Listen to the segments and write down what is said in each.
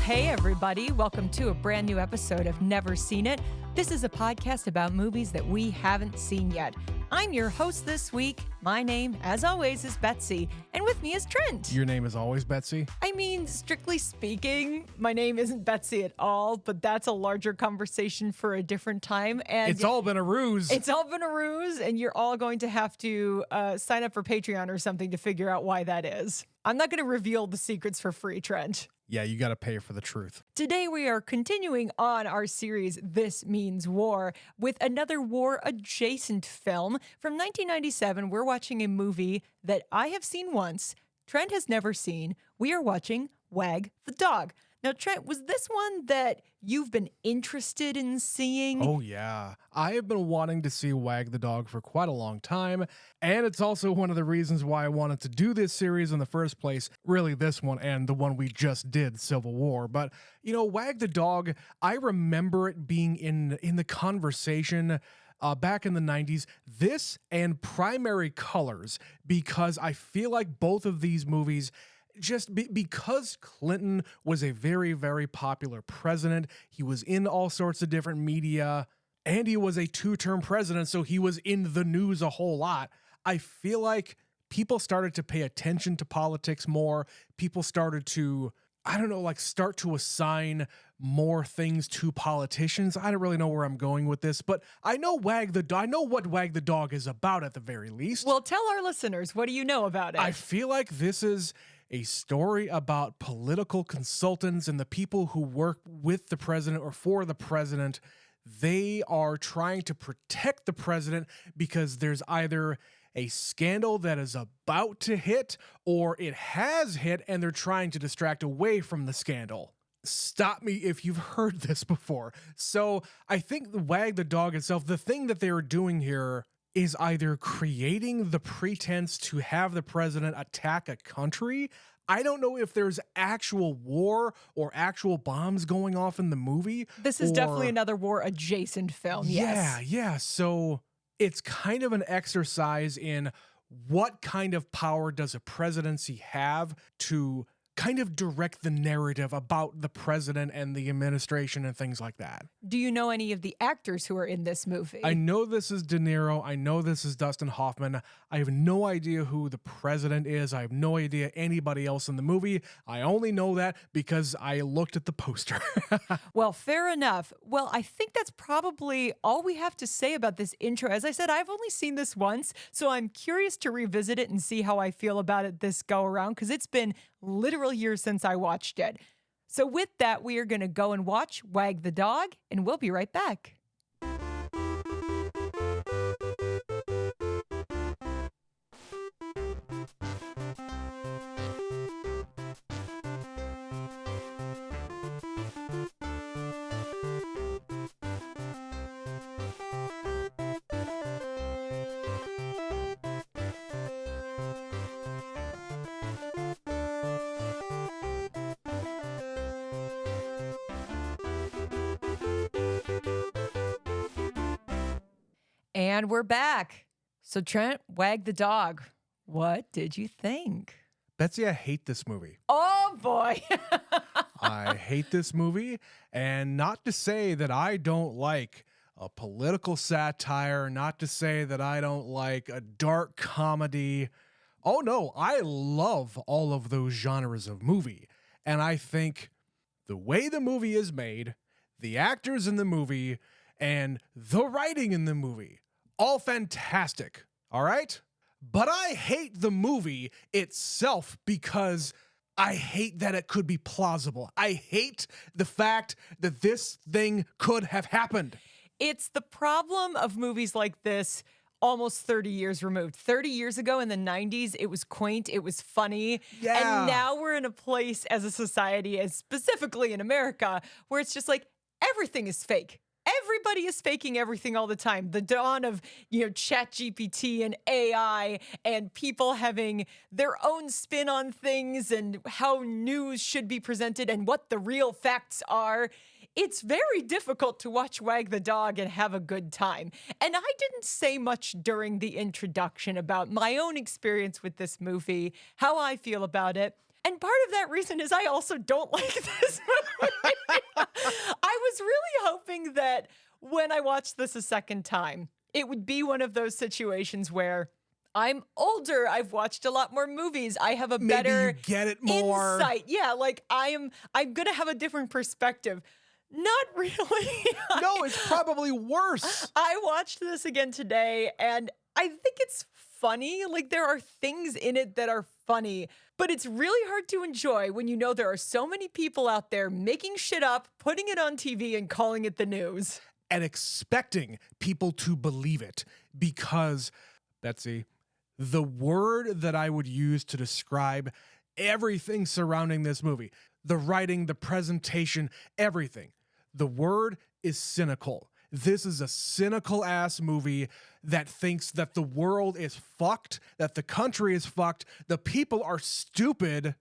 Hey, everybody. Welcome to a brand new episode of Never Seen It. This is a podcast about movies that we haven't seen yet. I'm your host this week. My name, as always, is Betsy, and with me is Trent. Your name is always Betsy? I mean, strictly speaking, my name isn't Betsy at all, but that's a larger conversation for a different time. And it's all been a ruse. It's all been a ruse, and you're all going to have to sign up for Patreon or something to figure out why that is. I'm not going to reveal the secrets for free, Trent. Yeah, you got to pay for the truth. Today we are continuing on our series, This Means War, with another war-adjacent film. From 1997, we're watching a movie that I have seen once, Trent has never seen. We are watching Wag the Dog. Now, Trent, was this one that you've been interested in seeing? Oh, yeah. I have been wanting to see Wag the Dog for quite a long time, and it's also one of the reasons why I wanted to do this series in the first place. Really, this one and the one we just did, Civil War. But, you know, Wag the Dog, I remember it being in the conversation back in the 90s, this and Primary Colors, because I feel like both of these movies, because Clinton was a very, very popular president, he was in all sorts of different media, and he was a two-term president, so he was in the news a whole lot. I feel like people started to pay attention to politics more. People started to, start to assign more things to politicians. I don't really know where I'm going with this, but I know what Wag the Dog is about at the very least. Well, tell our listeners, what do you know about it? I feel like this is a story about political consultants and the people who work with the president or for the president. They are trying to protect the president because there's either a scandal that is about to hit or it has hit and they're trying to distract away from the scandal. Stop me if you've heard this before. So I think the Wag the Dog itself, the thing that they are doing here is either creating the pretense to have the president attack a country. I don't know if there's actual war or actual bombs going off in the movie. This is definitely another war-adjacent film, yes. Yeah. So it's kind of an exercise in what kind of power does a presidency have to kind of direct the narrative about the president and the administration and things like that. Do you know any of the actors who are in this movie? I know this is De Niro. I know this is Dustin Hoffman. I have no idea who the president is. I have no idea anybody else in the movie. I only know that because I looked at the poster. Well, fair enough. Well, I think that's probably all we have to say about this intro. As I said, I've only seen this once, so I'm curious to revisit it and see how I feel about it this go around, because it's been literal years since I watched it. So with that, we are going to go and watch Wag the Dog, and we'll be right back. And we're back. So Trent, Wag the Dog, what did you think? Betsy, I hate this movie. Oh boy. I hate this movie, and not to say that I don't like a political satire, not to say that I don't like a dark comedy. Oh no, I love all of those genres of movie. And I think the way the movie is made, the actors in the movie, and the writing in the movie, all fantastic, all right? But I hate the movie itself because I hate that it could be plausible. I hate the fact that this thing could have happened. It's the problem of movies like this almost 30 years removed. 30 years ago in the 90s, it was quaint, it was funny. Yeah. And now we're in a place as a society, as specifically in America, where it's just like everything is fake. Everybody is faking everything all the time. The dawn of, ChatGPT and AI and people having their own spin on things and how news should be presented and what the real facts are. It's very difficult to watch Wag the Dog and have a good time. And I didn't say much during the introduction about my own experience with this movie, how I feel about it. And part of that reason is I also don't like this movie. I was really hoping that when I watched this a second time, it would be one of those situations where I'm older, I've watched a lot more movies, I have a Maybe better you get it more. insight. Yeah, like I'm gonna have a different perspective. Not really. No, it's probably worse. I watched this again today and I think it's funny. Like there are things in it that are funny, but it's really hard to enjoy when you know there are so many people out there making shit up, putting it on TV and calling it the news. And expecting people to believe it because, Betsy, the word that I would use to describe everything surrounding this movie, the writing, the presentation, everything, the word is cynical. This is a cynical ass movie that thinks that the world is fucked, that the country is fucked, the people are stupid,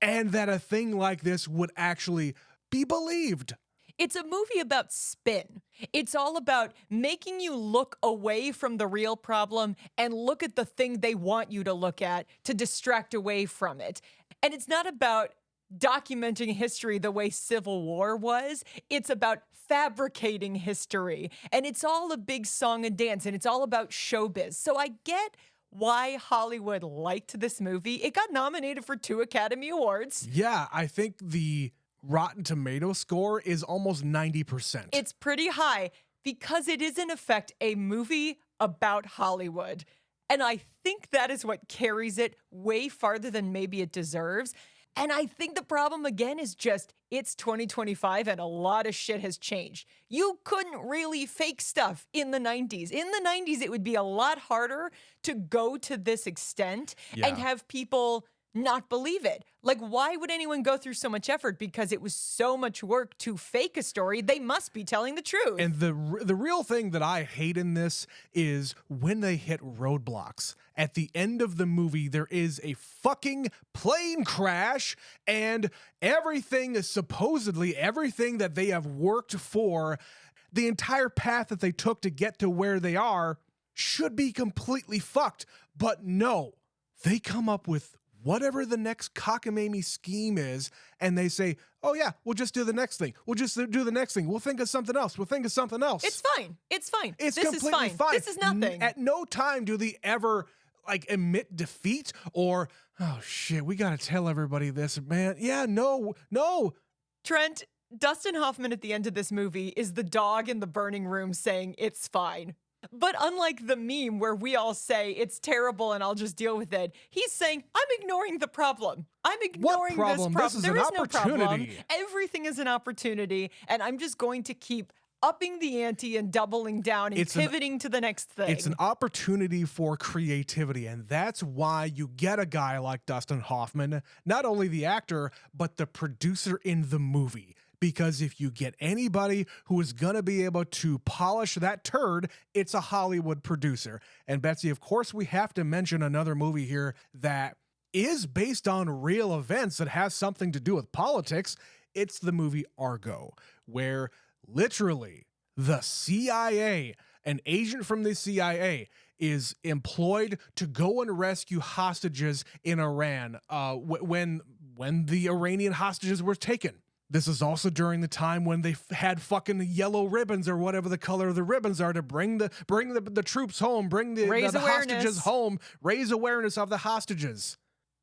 and that a thing like this would actually be believed. It's a movie about spin. It's all about making you look away from the real problem and look at the thing they want you to look at to distract away from it. And it's not about documenting history the way Civil War was. It's about fabricating history. And it's all a big song and dance, and it's all about showbiz. So I get why Hollywood liked this movie. It got nominated for 2 Academy Awards. Yeah, I think the Rotten Tomato score is almost 90%. It's pretty high because it is, in effect, a movie about Hollywood. And I think that is what carries it way farther than maybe it deserves. And I think the problem, again, is just it's 2025 and a lot of shit has changed. You couldn't really fake stuff in the 90s. In the 90s, it would be a lot harder to go to this extent and have people not believe it. Like, why would anyone go through so much effort? Because it was so much work to fake a story. They must be telling the truth. And the real thing that I hate in this is when they hit roadblocks. At the end of the movie, there is a fucking plane crash, and everything is supposedly everything that they have worked for, the entire path that they took to get to where they are, should be completely fucked. But no, they come up with whatever the next cockamamie scheme is, and they say, oh yeah, we'll just do the next thing. We'll just do the next thing. We'll think of something else. We'll think of something else. It's fine. It's fine. It's this completely is fine. This is nothing. At no time do they ever admit defeat or, oh shit, we got to tell everybody this, man. Yeah, no. Trent, Dustin Hoffman at the end of this movie is the dog in the burning room saying it's fine. But unlike the meme where we all say it's terrible and I'll just deal with it, he's saying, I'm ignoring the problem. I'm ignoring what this problem? problem. This is There an is no problem. opportunity. Everything is an opportunity, and I'm just going to keep upping the ante and doubling down and pivoting to the next thing. It's an opportunity for creativity, and that's why you get a guy like Dustin Hoffman, not only the actor, but the producer in the movie. Because if you get anybody who is going to be able to polish that turd, it's a Hollywood producer. And Betsy, of course, we have to mention another movie here that is based on real events that has something to do with politics. It's the movie Argo, where literally the CIA, an agent from the CIA, is employed to go and rescue hostages in Iran when the Iranian hostages were taken. This is also during the time when they had fucking yellow ribbons or whatever the color of the ribbons are to bring the troops home, bring the hostages home, raise awareness of the hostages.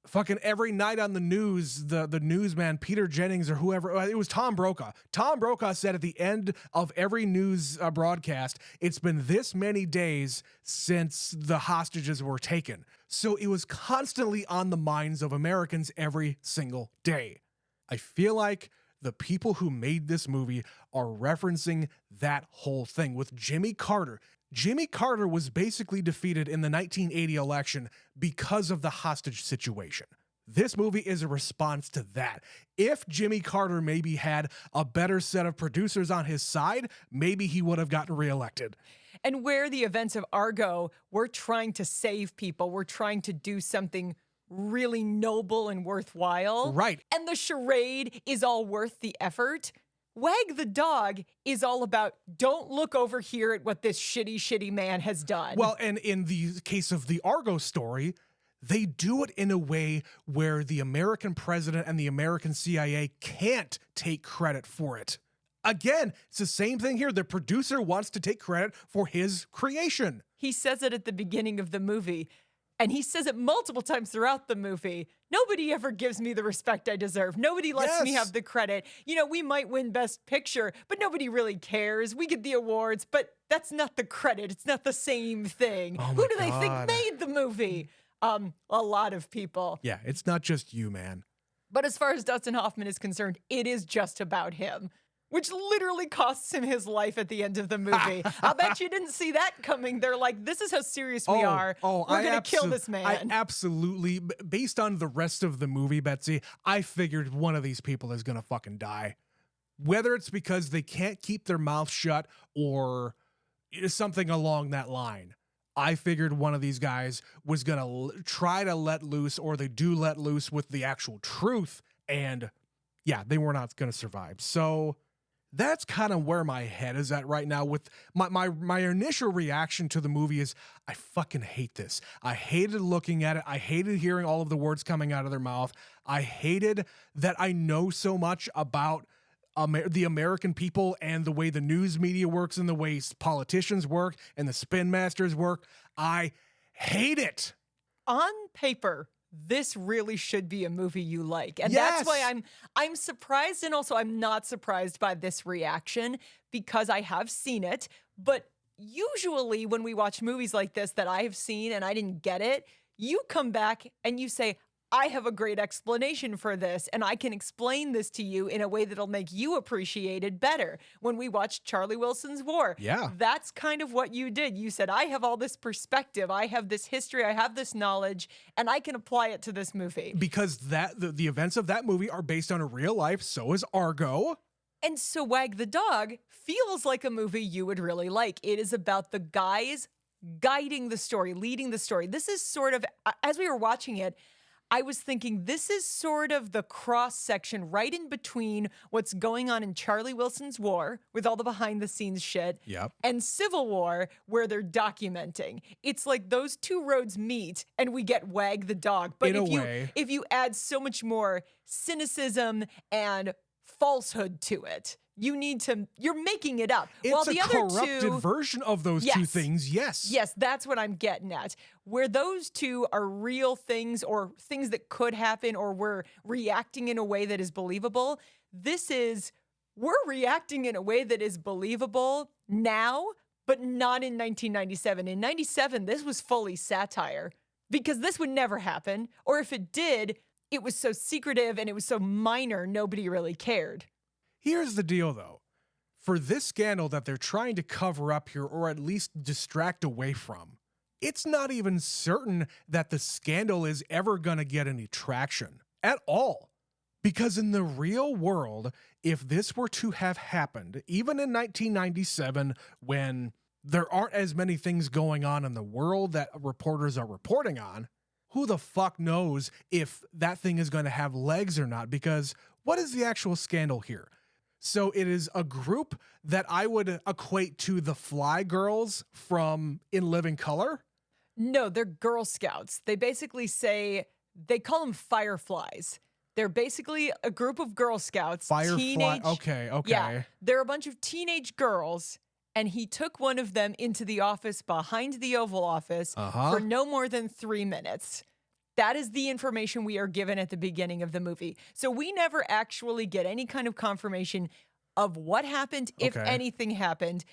Fucking every night on the news, the newsman, Peter Jennings or whoever, it was Tom Brokaw. Tom Brokaw said at the end of every news broadcast, it's been this many days since the hostages were taken. So it was constantly on the minds of Americans every single day. I feel like the people who made this movie are referencing that whole thing with Jimmy Carter. Jimmy Carter was basically defeated in the 1980 election because of the hostage situation. This movie is a response to that. If Jimmy Carter maybe had a better set of producers on his side, maybe he would have gotten reelected. And where the events of Argo were trying to save people, we're trying to do something really noble and worthwhile. Right. And the charade is all worth the effort. Wag the Dog is all about don't look over here at what this shitty man has done. Well, and in the case of the Argo story, they do it in a way where the American president and the American CIA can't take credit for it. Again, it's the same thing here. The producer wants to take credit for his creation. He says it at the beginning of the movie, and he says it multiple times throughout the movie. Nobody ever gives me the respect I deserve. Nobody lets me have the credit. You know, we might win Best Picture, but nobody really cares. We get the awards, but that's not the credit. It's not the same thing. Oh Who do my they think God. made the movie? A lot of people. Yeah, it's not just you, man. But as far as Dustin Hoffman is concerned, it is just about him, which literally costs him his life at the end of the movie. I'll bet you didn't see that coming. They're like, this is how serious we are. We're going to kill this man. I absolutely, based on the rest of the movie, Betsy, I figured one of these people is going to fucking die. Whether it's because they can't keep their mouth shut or something along that line. I figured one of these guys was going to try to let loose, or they do let loose with the actual truth. And yeah, they were not going to survive. So that's kind of where my head is at right now. With my initial reaction to the movie is, I fucking hate this. I hated looking at it. I hated hearing all of the words coming out of their mouth. I hated that I know so much about the American people and the way the news media works and the way politicians work and the spin masters work. I hate it. On paper, this really should be a movie you like. And Yes. that's why I'm surprised, and also I'm not surprised by this reaction because I have seen it. But usually when we watch movies like this that I have seen and I didn't get it, you come back and you say, I have a great explanation for this, and I can explain this to you in a way that'll make you appreciate it better. When we watched Charlie Wilson's War, that's kind of what you did. You said, I have all this perspective, I have this history, I have this knowledge, and I can apply it to this movie. Because the events of that movie are based on a real life, so is Argo. And so Wag the Dog feels like a movie you would really like. It is about the guys guiding the story, leading the story. This is sort of, as we were watching it, I was thinking this is sort of the cross section right in between what's going on in Charlie Wilson's War with all the behind the scenes shit and Civil War where they're documenting. It's like those two roads meet and we get Wag the Dog. But if you add so much more cynicism and falsehood to it, you're making it up. It's While the a other corrupted two, version of those two things, yes. Yes, that's what I'm getting at. Where those two are real things or things that could happen or we're reacting in a way that is believable, we're reacting in a way that is believable now, but not in 1997. In 97, this was fully satire because this would never happen. Or if it did, it was so secretive and it was so minor, nobody really cared. Here's the deal, though. For this scandal that they're trying to cover up here, or at least distract away from, it's not even certain that the scandal is ever going to get any traction at all. Because in the real world, if this were to have happened, even in 1997, when there aren't as many things going on in the world that reporters are reporting on, who the fuck knows if that thing is going to have legs or not? Because what is the actual scandal here? So it is a group that I would equate to the Fly Girls from In Living Color. No, they're Girl Scouts. They basically they call them Fireflies. They're basically a group of Girl Scouts. Okay. Yeah, they're a bunch of teenage girls, and he took one of them into the office behind the Oval Office for no more than 3 minutes. That is the information we are given at the beginning of the movie. So we never actually get any kind of confirmation of what happened, if anything happened,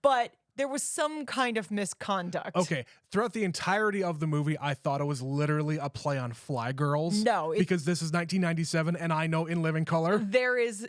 but there was some kind of misconduct. Okay. Throughout the entirety of the movie, I thought it was literally a play on Fly Girls. No. Because this is 1997 and I know In Living Color. There is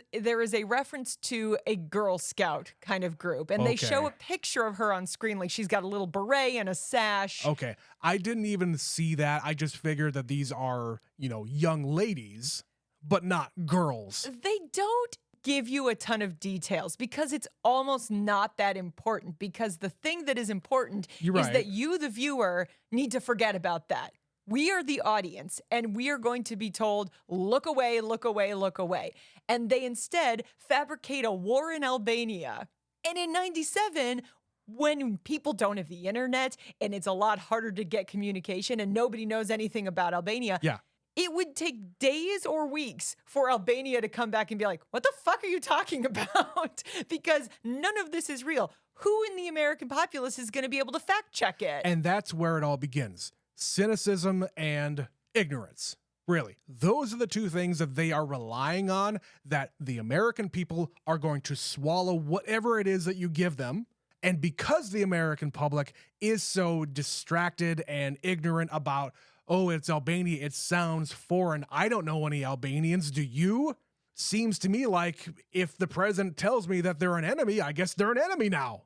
a reference to a Girl Scout kind of group, and they show a picture of her on screen. Like she's got a little beret and a sash. Okay. I didn't even see that. I just figured that these are, young ladies, but not girls. They don't give you a ton of details because it's almost not that important, because the thing that is important is that you, the viewer, need to forget about that. We are the audience, and we are going to be told, look away, look away, look away. And they instead fabricate a war in Albania. And in 97, when people don't have the internet and it's a lot harder to get communication and nobody knows anything about Albania. Yeah. It would take days or weeks for Albania to come back and be like, what the fuck are you talking about? Because none of this is real. Who in the American populace is going to be able to fact check it? And that's where it all begins. Cynicism and ignorance. Really, those are the two things that they are relying on, that the American people are going to swallow whatever it is that you give them. And because the American public is so distracted and ignorant about, oh, it's Albania, it sounds foreign, I don't know any Albanians, do you? Seems to me like if the president tells me that they're an enemy, I guess they're an enemy now.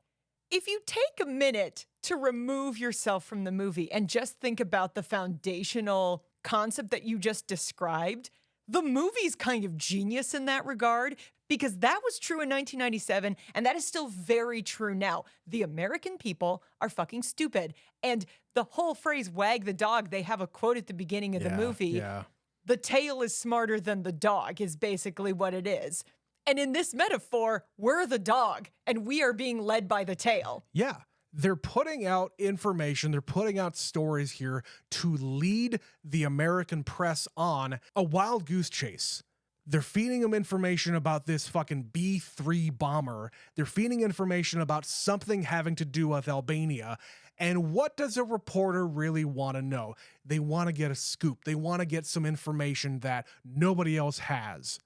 If you take a minute to remove yourself from the movie and just think about the foundational concept that you just described, the movie's kind of genius in that regard, because that was true in 1997, and that is still very true now. The American people are fucking stupid. And the whole phrase, wag the dog, they have a quote at the beginning of the movie. Yeah. The tail is smarter than the dog is basically what it is. And in this metaphor, we're the dog, and we are being led by the tail. Yeah. They're putting out information, they're putting out stories here to lead the American press on a wild goose chase. They're feeding them information about this fucking B-3 bomber. They're feeding information about something having to do with Albania. And what does a reporter really want to know? They want to get a scoop. They want to get some information that nobody else has.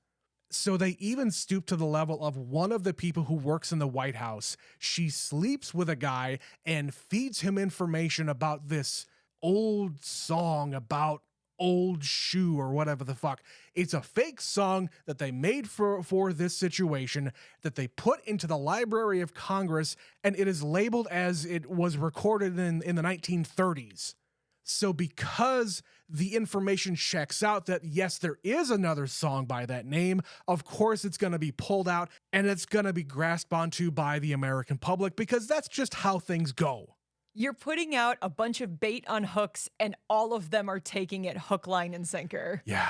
So they even stoop to the level of one of the people who works in the White House. She sleeps with a guy and feeds him information about this old song about old shoe or whatever the fuck. It's a fake song that they made for this situation that they put into the Library of Congress, and it is labeled as it was recorded in the 1930s. So because the information checks out that, yes, there is another song by that name, of course it's going to be pulled out and it's going to be grasped onto by the American public, because that's just how things go. You're putting out a bunch of bait on hooks, and all of them are taking it hook, line, and sinker. Yeah.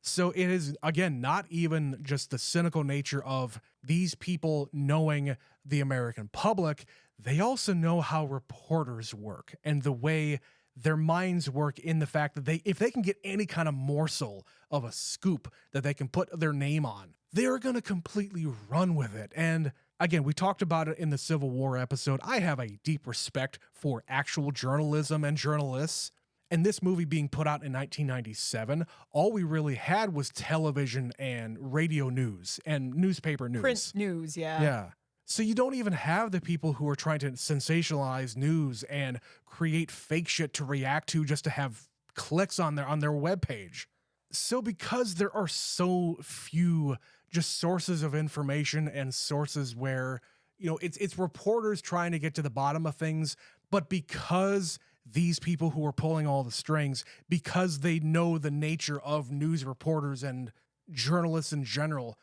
So it is, again, not even just the cynical nature of these people knowing the American public. They also know how reporters work and the way their minds work, in the fact that if they can get any kind of morsel of a scoop that they can put their name on, they're going to completely run with it. And again, we talked about it in the Civil War episode. I have a deep respect for actual journalism and journalists. And this movie being put out in 1997, all we really had was television and radio news and newspaper news. Print news, yeah. Yeah. So you don't even have the people who are trying to sensationalize news and create fake shit to react to just to have clicks on their webpage. So because there are so few just sources of information and sources where, you know, it's reporters trying to get to the bottom of things, but because these people who are pulling all the strings, because they know the nature of news reporters and journalists in general,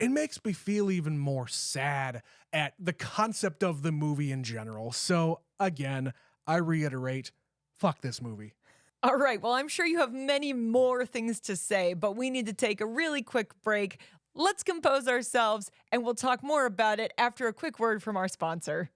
it makes me feel even more sad at the concept of the movie in general. So again, I reiterate, fuck this movie. All right, well, I'm sure you have many more things to say, but we need to take a really quick break. Let's compose ourselves, and we'll talk more about it after a quick word from our sponsor.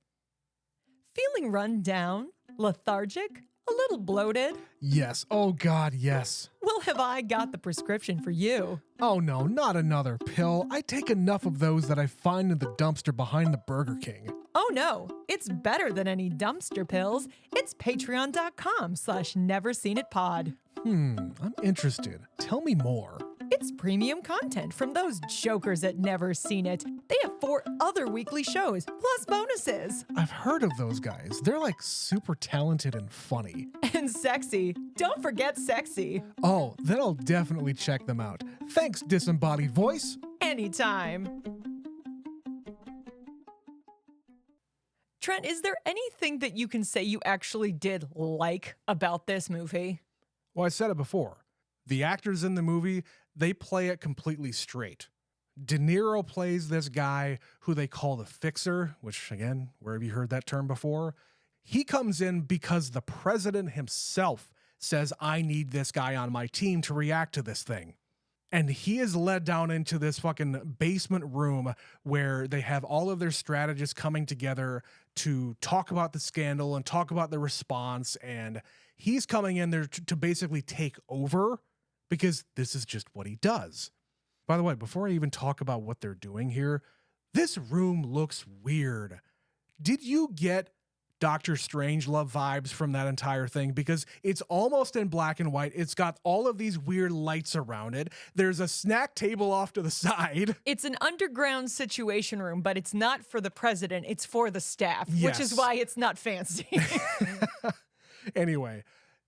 Feeling run down, lethargic, a little bloated? Yes. Oh God, yes. Well, have I got the prescription for you? Oh no, not another pill. I take enough of those that I find in the dumpster behind the Burger King. Oh no, it's better than any dumpster pills. It's patreon.com/neverseenitpod. I'm interested. Tell me more. It's premium content from those jokers at Never Seen It. They have 4 other weekly shows, plus bonuses. I've heard of those guys. They're like super talented and funny. And sexy. Don't forget sexy. Oh, then I'll definitely check them out. Thanks, disembodied voice. Anytime. Trent, is there anything that you can say you actually did like about this movie? Well, I said it before. The actors in the movie, they play it completely straight. De Niro plays this guy who they call the fixer, which, again, where have you heard that term before? He comes in because the president himself says, I need this guy on my team to react to this thing. And he is led down into this fucking basement room where they have all of their strategists coming together to talk about the scandal and talk about the response. And he's coming in there to basically take over because this is just what he does. By the way, before I even talk about what they're doing here, this room looks weird. Did you get Doctor Strangelove vibes from that entire thing? Because it's almost in black and white. It's got all of these weird lights around it. There's a snack table off to the side. It's an underground situation room, but it's not for the president. It's for the staff, which is why it's not fancy. Anyway,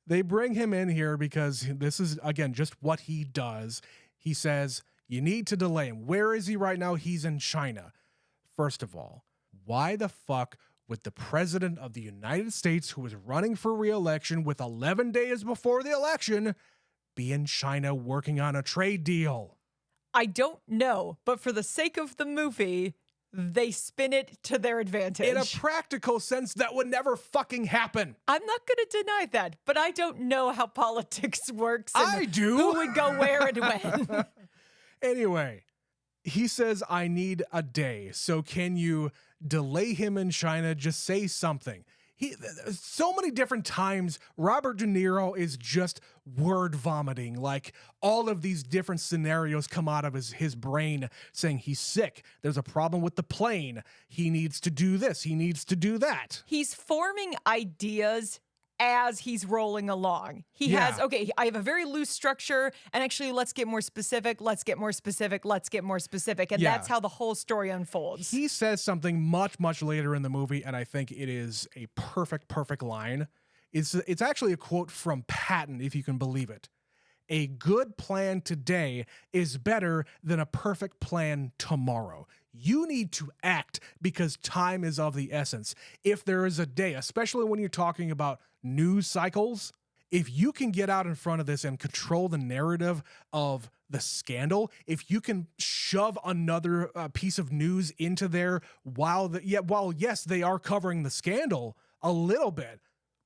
they bring him in here because this is, again, just what he does. He says, you need to delay him. Where is he right now? He's in China. First of all, why the fuck would the president of the United States, who is running for re-election with 11 days before the election, be in China working on a trade deal? I don't know, but for the sake of the movie, they spin it to their advantage. In a practical sense, that would never fucking happen. I'm not going to deny that, but I don't know how politics works. And I do. Who would go where and when? Anyway, he says, I need a day. So can you delay him in China? Just say something. So many different times, Robert De Niro is just word vomiting. Like all of these different scenarios come out of his brain saying he's sick. There's a problem with the plane. He needs to do this. He needs to do that. He's forming ideas as he's rolling along. He has, okay, I have a very loose structure, and actually, let's get more specific, let's get more specific, let's get more specific, and that's how the whole story unfolds. He says something much, much later in the movie, and I think it is a perfect line. It's actually a quote from Patton, if you can believe it. A good plan today is better than a perfect plan tomorrow. You need to act because time is of the essence. If there is a day, especially when you're talking about news cycles, if you can get out in front of this and control the narrative of the scandal, if you can shove another piece of news into there while yes, they are covering the scandal a little bit,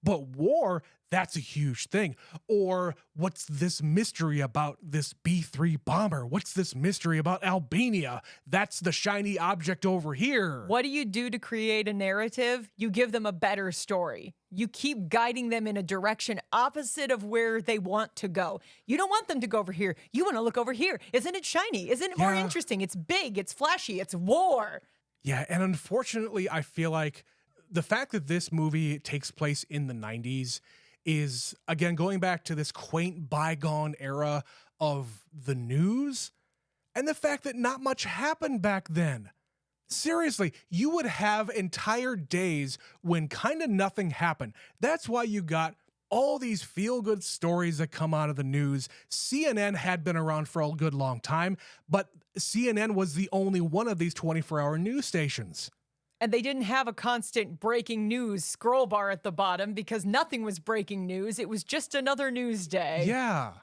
but war, that's a huge thing. Or what's this mystery about this B-3 bomber? What's this mystery about Albania? That's the shiny object over here. What do you do to create a narrative? You give them a better story. You keep guiding them in a direction opposite of where they want to go. You don't want them to go over here. You want to look over here. Isn't it shiny? Isn't it more interesting? It's big. It's flashy. It's war. Yeah, and unfortunately, I feel like the fact that this movie takes place in the 90s is, again, going back to this quaint bygone era of the news and the fact that not much happened back then. Seriously, you would have entire days when kind of nothing happened. That's why you got all these feel-good stories that come out of the news. CNN had been around for a good long time, but CNN was the only one of these 24-hour news stations. And they didn't have a constant breaking news scroll bar at the bottom because nothing was breaking news. It was just another news day. Yeah.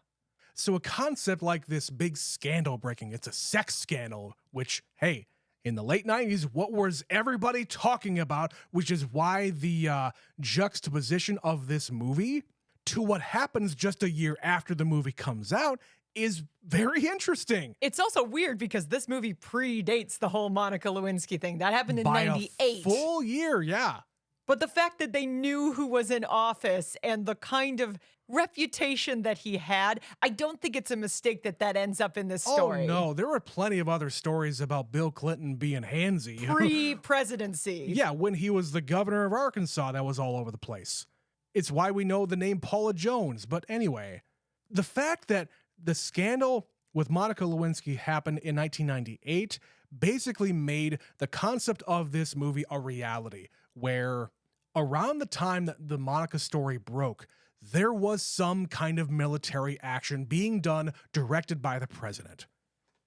So a concept like this big scandal breaking, it's a sex scandal, which, hey, in the late 90s, what was everybody talking about, which is why the juxtaposition of this movie to what happens just a year after the movie comes out is very interesting. It's also weird because this movie predates the whole Monica Lewinsky thing. That happened in 98. A full year, yeah. But the fact that they knew who was in office and the kind of reputation that he had, I don't think it's a mistake that ends up in this story. Oh, no. There were plenty of other stories about Bill Clinton being handsy. Pre-presidency. Yeah, when he was the governor of Arkansas, that was all over the place. It's why we know the name Paula Jones. But anyway, the fact that the scandal with Monica Lewinsky happened in 1998 basically made the concept of this movie a reality, where around the time that the Monica story broke, there was some kind of military action being done directed by the president.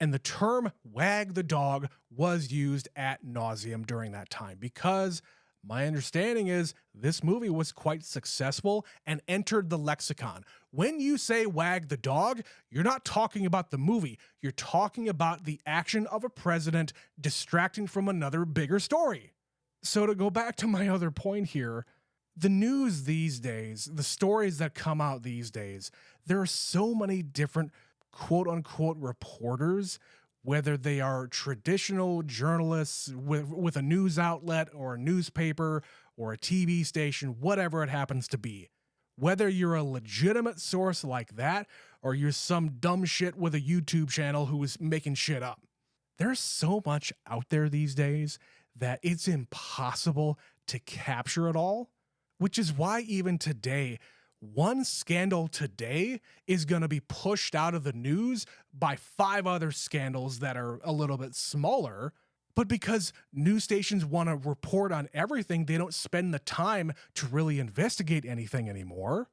And the term wag the dog was used ad nauseum during that time because my understanding is this movie was quite successful and entered the lexicon. When you say wag the dog, you're not talking about the movie. You're talking about the action of a president distracting from another bigger story. So to go back to my other point here, the news these days, the stories that come out these days, there are so many different quote unquote reporters, whether they are traditional journalists with a news outlet or a newspaper or a TV station, whatever it happens to be. Whether you're a legitimate source like that or you're some dumb shit with a YouTube channel who is making shit up. There's so much out there these days that it's impossible to capture it all, which is why even today, one scandal today is going to be pushed out of the news by 5 other scandals that are a little bit smaller. But because news stations want to report on everything, they don't spend the time to really investigate anything anymore.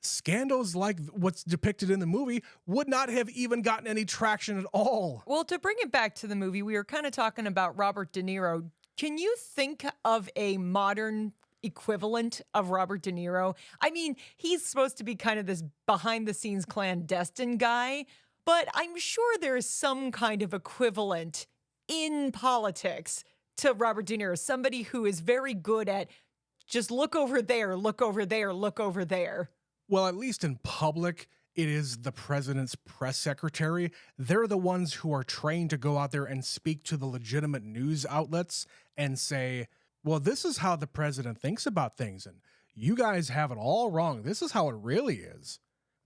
Scandals like what's depicted in the movie would not have even gotten any traction at all. Well, to bring it back to the movie, we were kind of talking about Robert De Niro. Can you think of a modern equivalent of Robert De Niro? I mean, he's supposed to be kind of this behind-the-scenes clandestine guy, but I'm sure there is some kind of equivalent in politics to Robert De Niro, somebody who is very good at just look over there, look over there, look over there. Well, at least in public, it is the president's press secretary. They're the ones who are trained to go out there and speak to the legitimate news outlets and say, well, this is how the president thinks about things, and you guys have it all wrong. This is how it really is.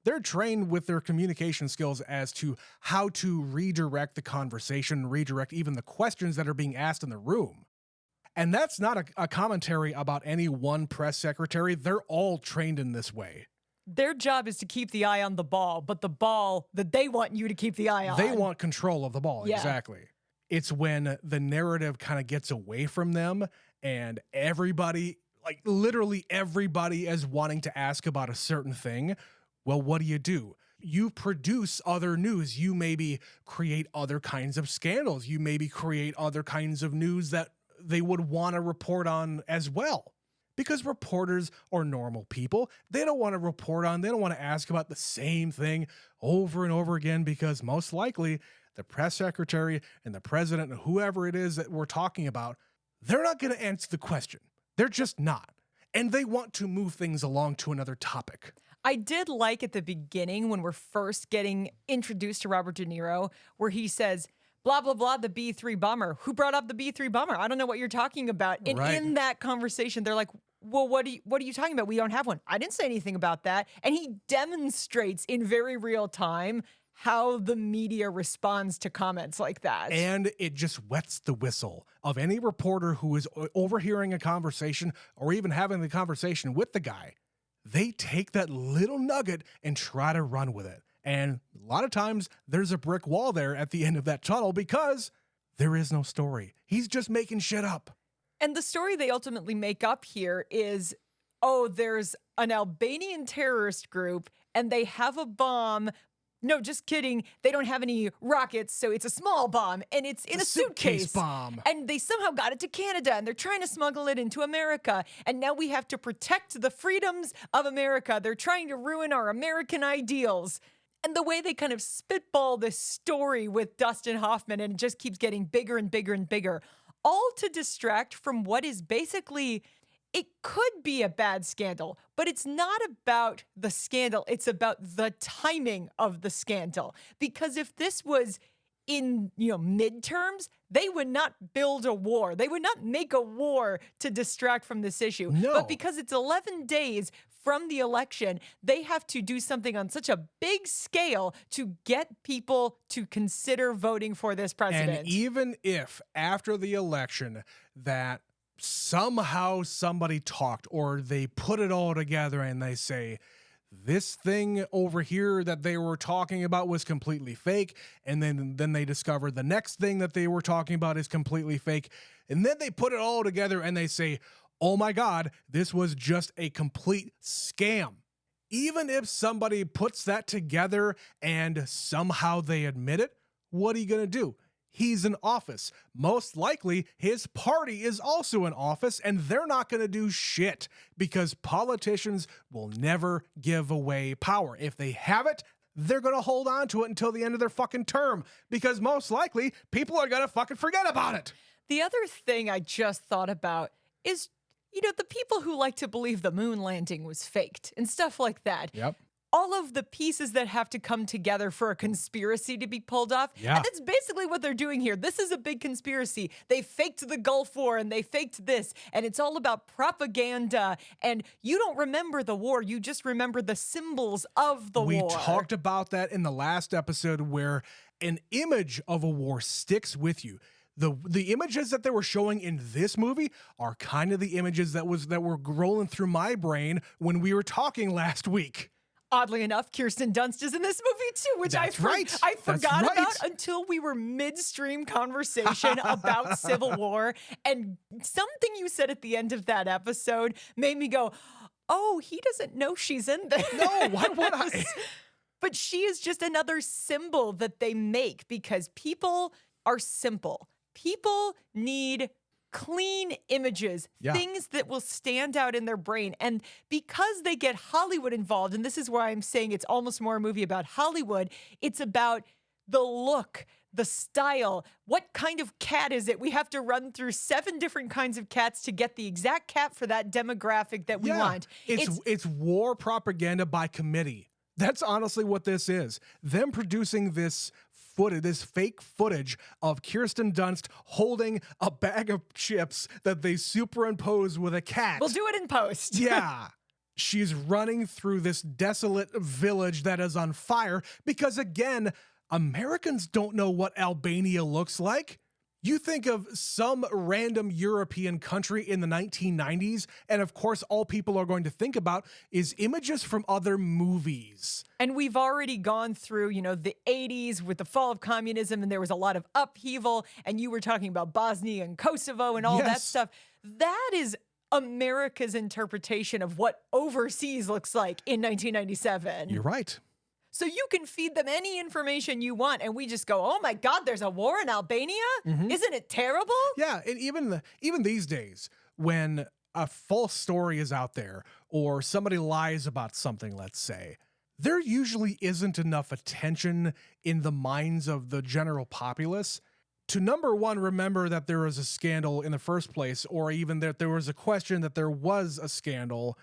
They're trained with their communication skills as to how to redirect the conversation, redirect even the questions that are being asked in the room. And that's not a commentary about any one press secretary. They're all trained in this way. Their job is to keep the eye on the ball, but the ball that they want you to keep the eye on. They want control of the ball, Yeah. Exactly. It's when the narrative kind of gets away from them and everybody, like literally everybody is wanting to ask about a certain thing. Well, what do? You produce other news. You maybe create other kinds of scandals. You maybe create other kinds of news that they would want to report on as well. Because reporters are normal people. They don't want to report on, they don't want to ask about the same thing over and over again, because most likely the press secretary and the president and whoever it is that we're talking about, they're not going to answer the question. They're just not. And they want to move things along to another topic. I did like at the beginning when we're first getting introduced to Robert De Niro, where he says, blah, blah, blah, the B-3 bomber. Who brought up the B-3 bomber? I don't know what you're talking about. And Right. in that conversation, they're like, well, what are you talking about? We don't have one. I didn't say anything about that. And he demonstrates in very real time how the media responds to comments like that. And it just wets the whistle of any reporter who is overhearing a conversation or even having the conversation with the guy. They take that little nugget and try to run with it. And a lot of times there's a brick wall there at the end of that tunnel because there is no story. He's just making shit up. And the story they ultimately make up here is, oh, there's an Albanian terrorist group and they have a bomb. No, just kidding. They don't have any rockets, so it's a small bomb and it's in a suitcase bomb. And they somehow got it to Canada and they're trying to smuggle it into America. And now we have to protect the freedoms of America. They're trying to ruin our American ideals. And the way they kind of spitball this story with Dustin Hoffman, and it just keeps getting bigger and bigger and bigger, all to distract from what is basically, it could be a bad scandal, but it's not about the scandal. It's about the timing of the scandal. Because if this was in, midterms, they would not build a war. They would not make a war to distract from this issue. No. But because it's 11 days from the election, they have to do something on such a big scale to get people to consider voting for this president. And even if after the election that somehow somebody talked or they put it all together and they say, this thing over here that they were talking about was completely fake, and then they discover the next thing that they were talking about is completely fake, and then they put it all together and they say, oh my God, this was just a complete scam. Even if somebody puts that together and somehow they admit it, what are you going to do? He's in office. Most likely, his party is also in office, and they're not going to do shit because politicians will never give away power. If they have it, they're going to hold on to it until the end of their fucking term because most likely, people are going to fucking forget about it. The other thing I just thought about is, the people who like to believe the moon landing was faked and stuff like that. Yep. all of the pieces that have to come together for a conspiracy to be pulled off. Yeah. And that's basically what they're doing here. This is a big conspiracy. They faked the Gulf War and they faked this, and it's all about propaganda. And you don't remember the war, you just remember the symbols of the war. We talked about that in the last episode, where an image of a war sticks with you. The images that they were showing in this movie are kind of the images that were rolling through my brain when we were talking last week. Oddly enough, Kirsten Dunst is in this movie too, which I forgot about until we were midstream conversation about Civil War. And something you said at the end of that episode made me go, oh, he doesn't know she's in this. No, why would I? But she is just another symbol that they make because people are simple. People need clean images, things that will stand out in their brain. And because they get Hollywood involved, and this is why I'm saying it's almost more a movie about Hollywood, it's about the look, the style, what kind of cat is it? We have to run through 7 different kinds of cats to get the exact cat for that demographic that we want. It's war propaganda by committee. That's honestly what this is. Them producing this fake footage of Kirsten Dunst holding a bag of chips that they superimpose with a cat. We'll do it in post. Yeah. She's running through this desolate village that is on fire because, again, Americans don't know what Albania looks like. You think of some random European country in the 1990s, and of course, all people are going to think about is images from other movies. And we've already gone through, the 80s with the fall of communism, and there was a lot of upheaval, and you were talking about Bosnia and Kosovo and all that stuff. That is America's interpretation of what overseas looks like in 1997. You're right. So you can feed them any information you want, and we just go, oh my God, there's a war in Albania? Isn't it terrible? Yeah, and even these days, when a false story is out there, or somebody lies about something, let's say, there usually isn't enough attention in the minds of the general populace to, number one, remember that there was a scandal in the first place, or even that there was a question that there was a scandal.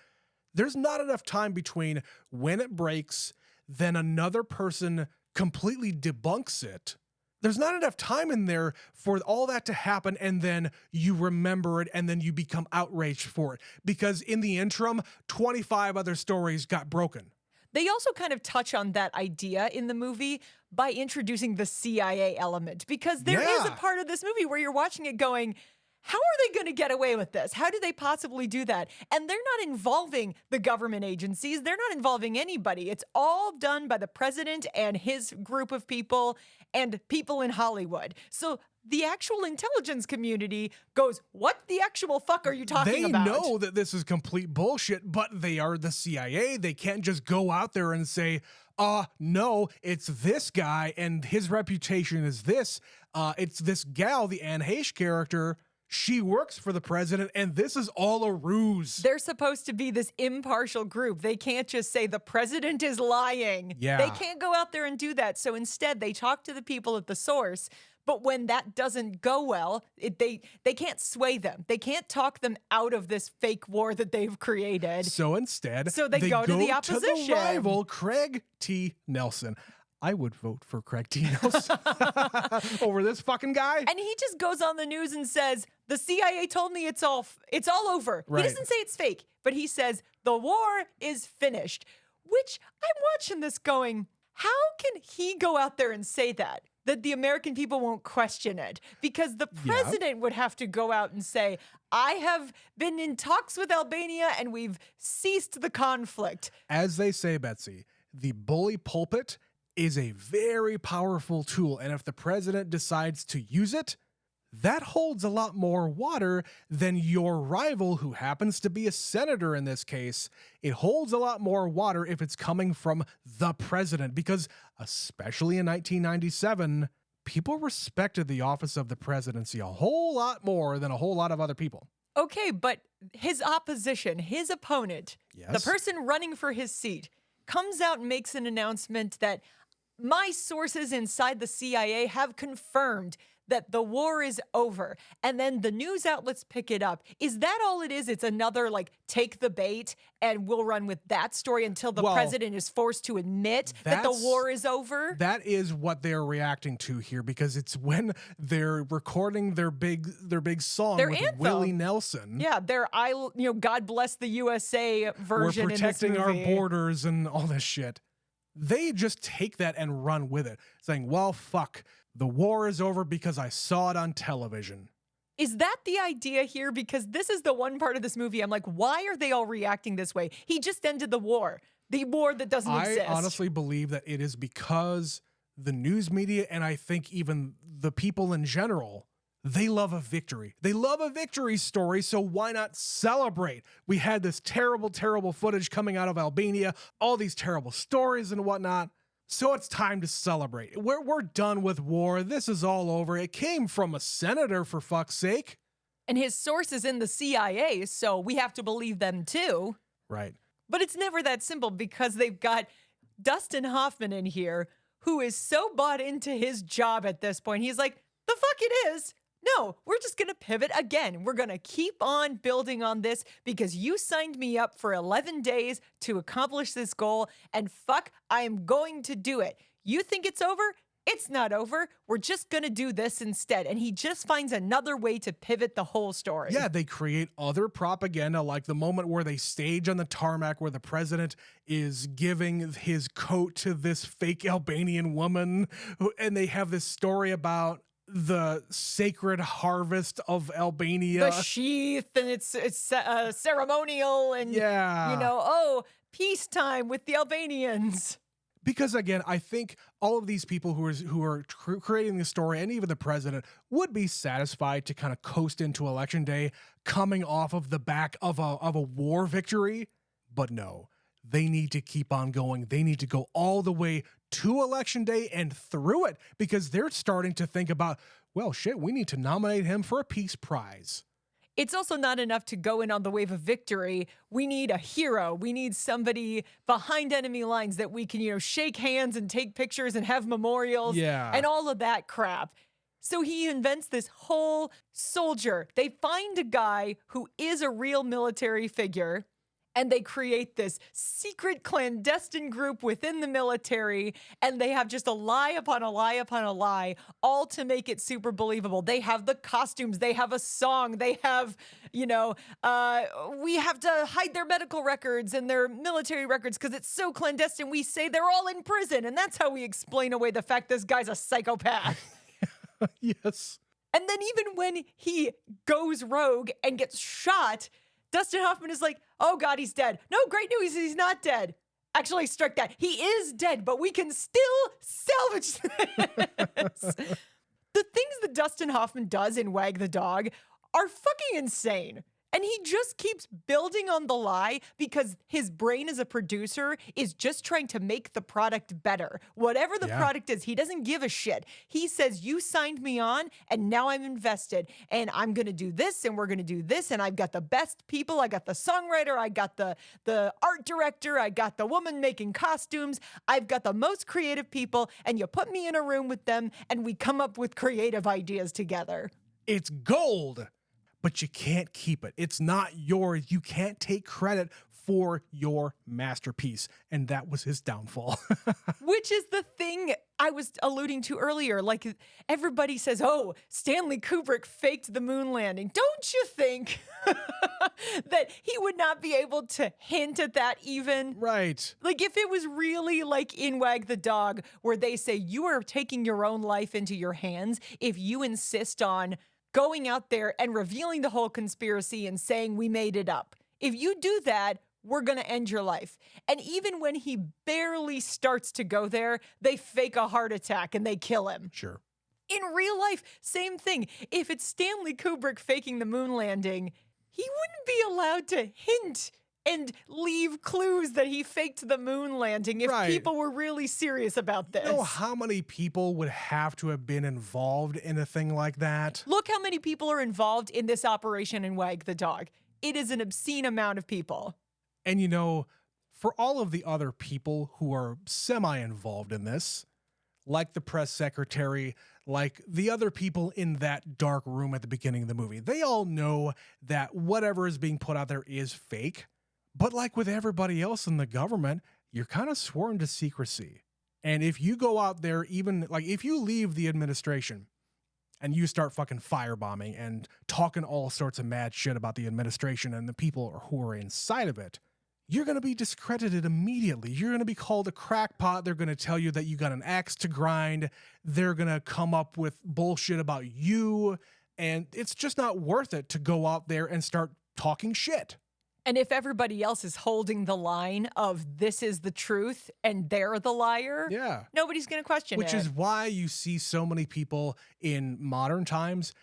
There's not enough time between when it breaks, then another person completely debunks it. There's not enough time in there for all that to happen, and then you remember it, and then you become outraged for it. Because in the interim, 25 other stories got broken. They also kind of touch on that idea in the movie by introducing the CIA element, because there is a part of this movie where you're watching it going, how are they going to get away with this? How do they possibly do that? And they're not involving the government agencies. They're not involving anybody. It's all done by the president and his group of people and people in Hollywood. So the actual intelligence community goes, what the actual fuck are you talking about? They know that this is complete bullshit, but they are the CIA. They can't just go out there and say, no, it's this guy and his reputation is this. It's this gal, the Anne Heche character. She works for the president, and this is all a ruse. They're supposed to be this impartial group. They can't just say the president is lying. Yeah. They can't go out there and do that. So instead, they talk to the people at the source. But when that doesn't go well, they can't sway them. They can't talk them out of this fake war that they've created. So instead, they go to the opposition. To the rival, Craig T. Nelson. I would vote for Craig T. Nelson over this fucking guy. And he just goes on the news and says, the CIA told me it's all over. Right. He doesn't say it's fake, but he says the war is finished, which I'm watching this going, how can he go out there and say that the American people won't question it? Because the president would have to go out and say, I have been in talks with Albania and we've ceased the conflict. As they say, Betsy, the bully pulpit is a very powerful tool, and if the president decides to use it, that holds a lot more water than your rival, who happens to be a senator in this case. It holds a lot more water if it's coming from the president, because especially in 1997, people respected the office of the presidency a whole lot more than a whole lot of other people. Okay, but his opposition, his opponent, the person running for his seat, comes out and makes an announcement that my sources inside the CIA have confirmed that the war is over. And then the news outlets pick it up. Is that all it is? It's another like take the bait and we'll run with that story until the president is forced to admit that the war is over? That is what they're reacting to here, because it's when they're recording their big song with anthem. Willie Nelson. Yeah, their God bless the USA version. We're protecting in this our movie. borders and all this shit. They just take that and run with it, saying, well, fuck, the war is over because I saw it on television. Is that the idea here? Because this is the one part of this movie I'm like, why are they all reacting this way? He just ended the war that doesn't exist. I honestly believe that it is because the news media, and I think even the people in general, they love a victory. They love a victory story, so why not celebrate? We had this terrible, terrible footage coming out of Albania, all these terrible stories and whatnot. So it's time to celebrate. We're done with war. This is all over. It came from a senator, for fuck's sake. And his source is in the CIA, so we have to believe them too. Right. But it's never that simple because they've got Dustin Hoffman in here who is so bought into his job at this point. He's like, the fuck it is. No, we're just going to pivot again. We're going to keep on building on this because you signed me up for 11 days to accomplish this goal. And fuck, I am going to do it. You think it's over? It's not over. We're just going to do this instead. And he just finds another way to pivot the whole story. Yeah, they create other propaganda, like the moment where they stage on the tarmac where the president is giving his coat to this fake Albanian woman. And they have this story about the sacred harvest of Albania. The sheath, and it's ceremonial, and peacetime with the Albanians. Because again, I think all of these people who are creating the story, and even the president, would be satisfied to kind of coast into election day, coming off of the back of a war victory. But no, they need to keep on going. They need to go all the way to election day and through it, because they're starting to think about, well, shit, we need to nominate him for a peace prize. It's also not enough to go in on the wave of victory. We need a hero. We need somebody behind enemy lines that we can, shake hands and take pictures and have memorials and all of that crap. So he invents this whole soldier. They find a guy who is a real military figure, and they create this secret clandestine group within the military, and they have just a lie upon a lie upon a lie, all to make it super believable. They have the costumes, they have a song, they have, we have to hide their medical records and their military records because it's so clandestine. We say they're all in prison, and that's how we explain away the fact this guy's a psychopath. Yes. And then even when he goes rogue and gets shot, Dustin Hoffman is like, oh God, he's dead. No, great news, he's not dead. Actually, strike that. He is dead, but we can still salvage this. The things that Dustin Hoffman does in Wag the Dog are fucking insane. And he just keeps building on the lie because his brain as a producer is just trying to make the product better. Whatever the product is, he doesn't give a shit. He says, you signed me on and now I'm invested and I'm going to do this and we're going to do this. And I've got the best people. I got the songwriter. I got the art director. I got the woman making costumes. I've got the most creative people. And you put me in a room with them and we come up with creative ideas together. It's gold. But you can't keep it. It's not yours. You can't take credit for your masterpiece. And that was his downfall. Which is the thing I was alluding to earlier. Like, everybody says, oh, Stanley Kubrick faked the moon landing. Don't you think that he would not be able to hint at that even? Right. Like, if it was really like in Wag the Dog, where they say you are taking your own life into your hands if you insist on going out there and revealing the whole conspiracy and saying we made it up. If you do that, we're going to end your life. And even when he barely starts to go there, they fake a heart attack and they kill him. Sure. In real life, same thing. If it's Stanley Kubrick faking the moon landing, he wouldn't be allowed to hint and leave clues that he faked the moon landing if people were really serious about this. You know how many people would have to have been involved in a thing like that? Look how many people are involved in this operation in Wag the Dog. It is an obscene amount of people. And for all of the other people who are semi-involved in this, like the press secretary, like the other people in that dark room at the beginning of the movie. They all know that whatever is being put out there is fake. But like with everybody else in the government, you're kind of sworn to secrecy. And if you go out there, even like if you leave the administration and you start fucking firebombing and talking all sorts of mad shit about the administration and the people who are inside of it, you're going to be discredited immediately. You're going to be called a crackpot. They're going to tell you that you got an axe to grind. They're going to come up with bullshit about you. And it's just not worth it to go out there and start talking shit. And if everybody else is holding the line of this is the truth and they're the liar, yeah, nobody's going to question it. Which is why you see so many people in modern times,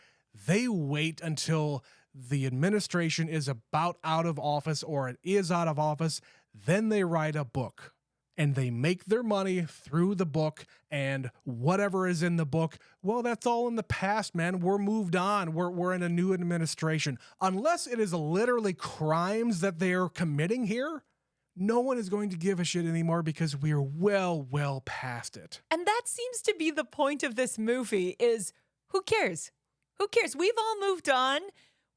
they wait until the administration is about out of office or it is out of office, then they write a book and they make their money through the book, and whatever is in the book, well, that's all in the past, man. We're moved on. We're in a new administration. Unless it is literally crimes that they're committing here, no one is going to give a shit anymore because we're well past it. And that seems to be the point of this movie is who cares? Who cares? We've all moved on.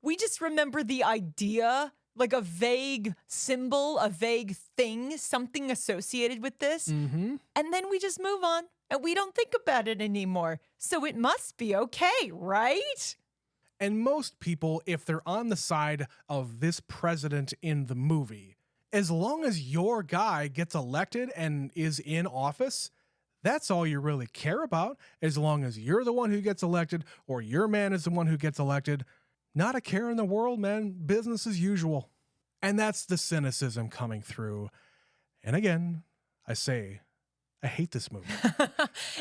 We just remember the idea, like a vague symbol, a vague thing, something associated with this. Mm-hmm. And then we just move on and we don't think about it anymore. So it must be okay, right? And most people, if they're on the side of this president in the movie, as long as your guy gets elected and is in office, that's all you really care about. As long as you're the one who gets elected or your man is the one who gets elected, not a care in the world, man. Business as usual. And that's the cynicism coming through. And again, I say, I hate this movie.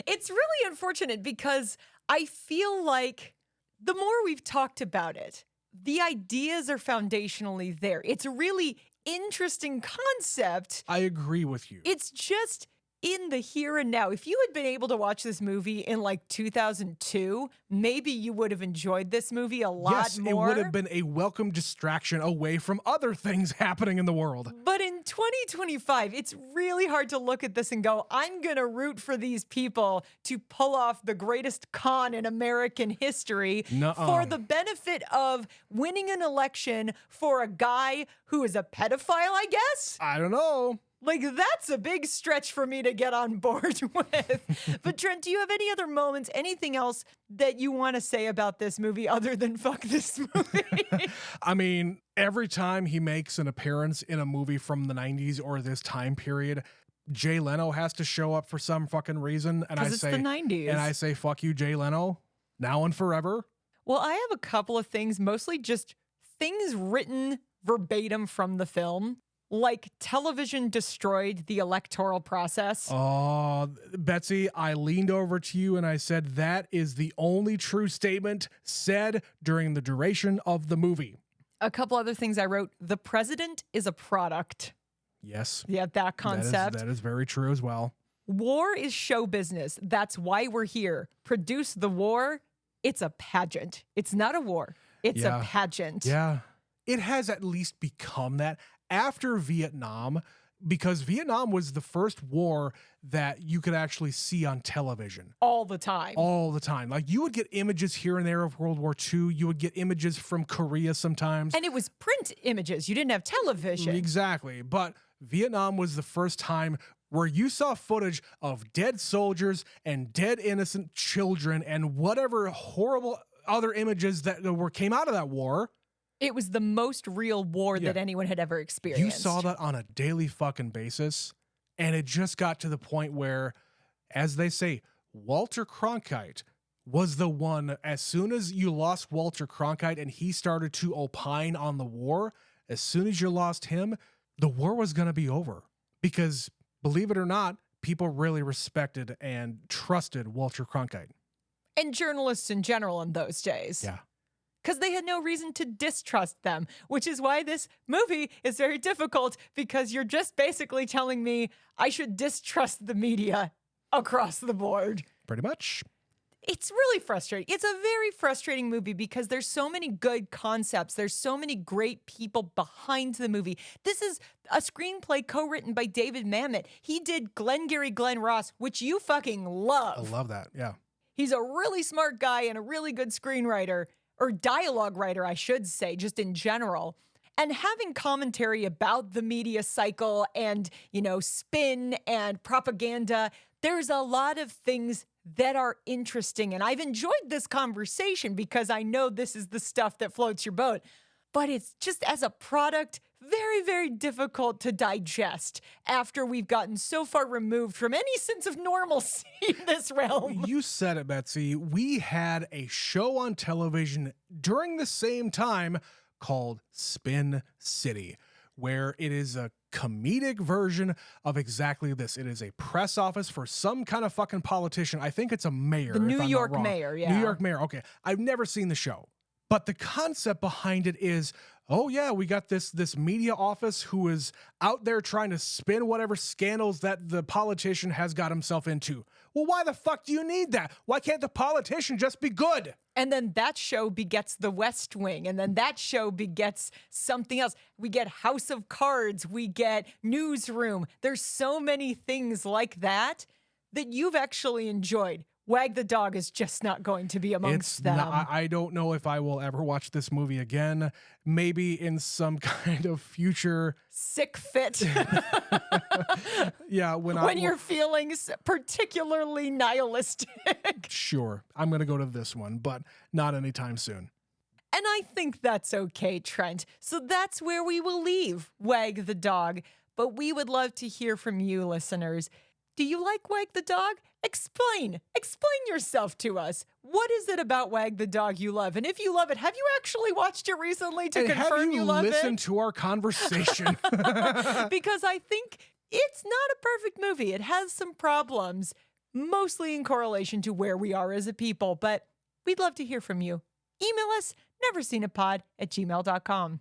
It's really unfortunate because I feel like the more we've talked about it, the ideas are foundationally there. It's a really interesting concept. I agree with you. It's just in the here and now. If you had been able to watch this movie in like 2002, maybe you would have enjoyed this movie a lot more. Yes, it would have been a welcome distraction away from other things happening in the world. But in 2025, it's really hard to look at this and go, I'm going to root for these people to pull off the greatest con in American history for the benefit of winning an election for a guy who is a pedophile, I guess? I don't know. Like, that's a big stretch for me to get on board with. But Trent, do you have any other moments, anything else that you want to say about this movie other than fuck this movie? I mean, every time he makes an appearance in a movie from the 90s or this time period, Jay Leno has to show up for some fucking reason. And it's the 90s. And I say, fuck you, Jay Leno, now and forever. Well, I have a couple of things, mostly just things written verbatim from the film. Like television destroyed the electoral process. Oh, Betsy, I leaned over to you and I said, that is the only true statement said during the duration of the movie. A couple other things I wrote. The president is a product. Yes. Yeah, that concept. That is very true as well. War is show business. That's why we're here. Produce the war. It's a pageant. It's not a war. It's a pageant. Yeah. It has at least become that. After Vietnam, because Vietnam was the first war that you could actually see on television. All the time. All the time. Like, you would get images here and there of World War II. You would get images from Korea sometimes. And it was print images. You didn't have television. Exactly. But Vietnam was the first time where you saw footage of dead soldiers and dead innocent children and whatever horrible other images that came out of that war. It was the most real war that anyone had ever experienced. You saw that on a daily fucking basis, and it just got to the point where, as they say, Walter Cronkite was the one, as soon as you lost Walter Cronkite and he started to opine on the war, as soon as you lost him, the war was going to be over. Because, believe it or not, people really respected and trusted Walter Cronkite. And journalists in general in those days. Yeah. Because they had no reason to distrust them, which is why this movie is very difficult, because you're just basically telling me I should distrust the media across the board. Pretty much. It's really frustrating. It's a very frustrating movie because there's so many good concepts. There's so many great people behind the movie. This is a screenplay co-written by David Mamet. He did Glengarry Glen Ross, which you fucking love. I love that, yeah. He's a really smart guy and a really good screenwriter, or dialogue writer, I should say, just in general. And having commentary about the media cycle and, spin and propaganda, there's a lot of things that are interesting. And I've enjoyed this conversation because I know this is the stuff that floats your boat. But it's just as a product, very, very difficult to digest after we've gotten so far removed from any sense of normalcy in this realm. You said it, Betsy. We had a show on television during the same time called Spin City, where it is a comedic version of exactly this. It is a press office for some kind of fucking politician. I think it's a mayor. The New if I'm not York wrong. mayor, yeah. New York mayor. Okay. I've never seen the show. But the concept behind it is, oh yeah, we got this media office who is out there trying to spin whatever scandals that the politician has got himself into. Well, why the fuck do you need that? Why can't the politician just be good? And then that show begets The West Wing. And then that show begets something else. We get House of Cards. We get Newsroom. There's so many things like that you've actually enjoyed. Wag the Dog is just not going to be amongst them. I don't know if I will ever watch this movie again. Maybe in some kind of future sick fit. Yeah, when you're feeling particularly nihilistic. Sure, I'm going to go to this one, but not anytime soon. And I think that's okay, Trent. So that's where we will leave Wag the Dog. But we would love to hear from you, listeners. Do you like Wag the Dog? Explain yourself to us. What is it about Wag the Dog you love? And if you love it, have you actually watched it recently to confirm you love it? Have you listened to our conversation? Because I think it's not a perfect movie. It has some problems, mostly in correlation to where we are as a people. But we'd love to hear from you. Email us, neverseenitpod@gmail.com.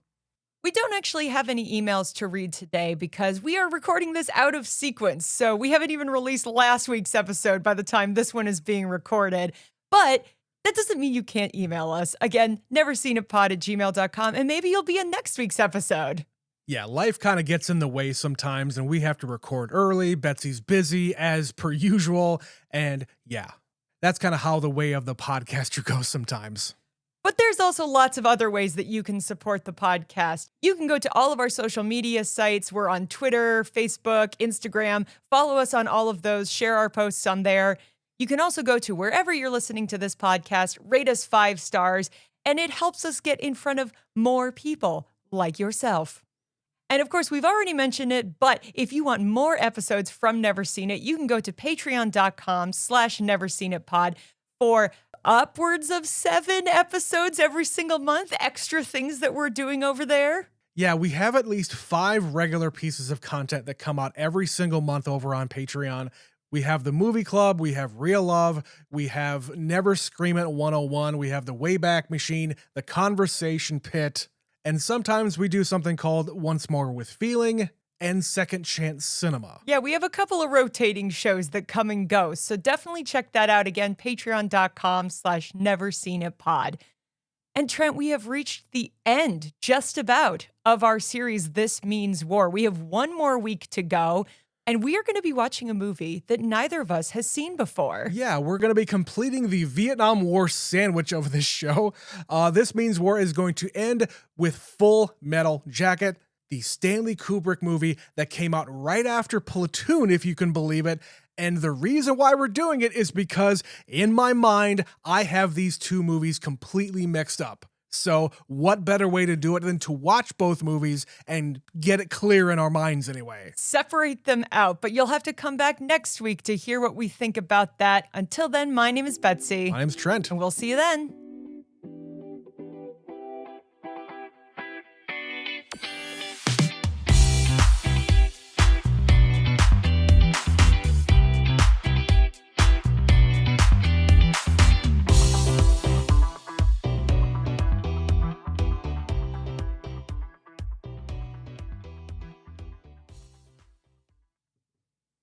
We don't actually have any emails to read today because we are recording this out of sequence. So we haven't even released last week's episode by the time this one is being recorded. But that doesn't mean you can't email us. Again, neverseenitpod@gmail.com, and maybe you'll be in next week's episode. Yeah, life kind of gets in the way sometimes, and we have to record early. Betsy's busy as per usual. And yeah, that's kind of how the way of the podcaster goes sometimes. But there's also lots of other ways that you can support the podcast. You can go to all of our social media sites. We're on Twitter, Facebook, Instagram. Follow us on all of those. Share our posts on there. You can also go to wherever you're listening to this podcast, rate us 5 stars, and it helps us get in front of more people like yourself. And of course, we've already mentioned it, but if you want more episodes from Never Seen It, you can go to patreon.com/neverseenitpod for upwards of 7 episodes every single month, extra things that we're doing over there. Yeah, we have at least 5 regular pieces of content that come out every single month over on Patreon. We have the Movie Club, we have Real Love, we have Never Scream It 101, we have the Wayback Machine, the Conversation Pit, and sometimes we do something called Once More with Feeling and Second Chance Cinema. Yeah, we have a couple of rotating shows that come and go, so definitely check that out again, patreon.com/neverseenitpod. And Trent, we have reached the end, just about, of our series, This Means War. We have one more week to go, and we are going to be watching a movie that neither of us has seen before. Yeah, we're going to be completing the Vietnam War sandwich of this show. This Means War is going to end with Full Metal Jacket, the Stanley Kubrick movie that came out right after Platoon, if you can believe it. And the reason why we're doing it is because, in my mind, I have these 2 movies completely mixed up. So what better way to do it than to watch both movies and get it clear in our minds anyway? Separate them out, but you'll have to come back next week to hear what we think about that. Until then, my name is Betsy. My name's Trent. And we'll see you then.